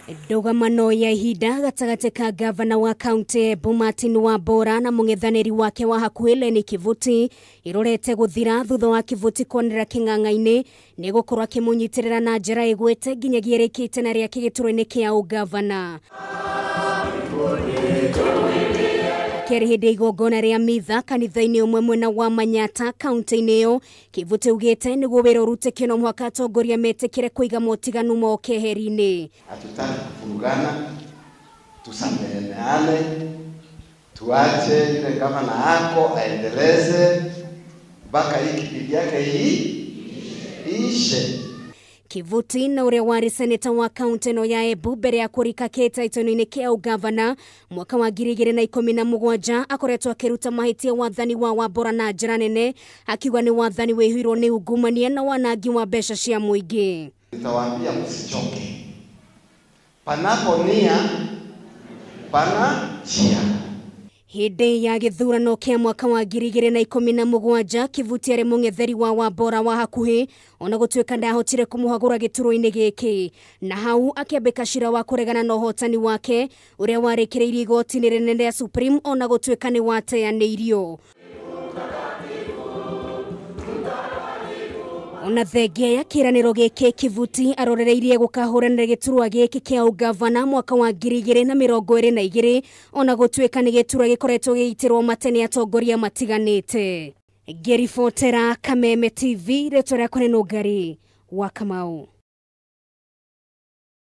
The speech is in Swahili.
Ndogamano ya ihinda gatagati ka gavana wa kaunti Martin Wambora na mung'ethaniri wake wa hakuhĩ ni Kivuti irorete guthira thutha wa Kivuti kuonera king'ang'a-ini ni gukorwo akimunyitirira na njira igwete nginyagia rikite na ria kigituro-ini kia ugavana. Keri hindi igongona ria mitha kanitha-ini umwe mwena wa Manyata kaunti-ini iyo, Kivuti ugite niguo wira urutike no mwaka Atongoria metikire kuiga motiganu moke heri-ini. Hatutaki kufurugana, tusameheane, tuache yule gavana ako aendeleze mpaka hii kipindi yake hii ishe. Kivuti na uria wari seneta wa kaunti no ya Embu mbere ya kurika keta itono-ini kia ugavana mwaka wa 2017 akoretwo akiruta mahitia wathani wa Wambora na njira nene, akiuga ni wathani wihirwo ni ungumania na wanangi wa mbeca cia muingi. Nitawaambia msichoke, panapo nia pana njia. Hindi ya githurano kia mwaka wa 2017 Kivuti ari mung'etheri wa Wambora wa hakuhi ona gutwika ndahotire kumuhagura gituro-ini giki, na hau akiambika cira wa kuregana na uhotani wake uria warikiriirio igoti-ini rinene ya Supreme ona gutwika ni wateaniirio. Ona thengia ya kiraniro giki Kivuti arorereirie gukahuranira giturwa giki kia ugavana mwaka wa 2022 ona gutwika ni giturwa gikoretwo giitirwo matene atongoria matiganite. Gerifotera Kameme TV retora kone Nugari wa Kamau.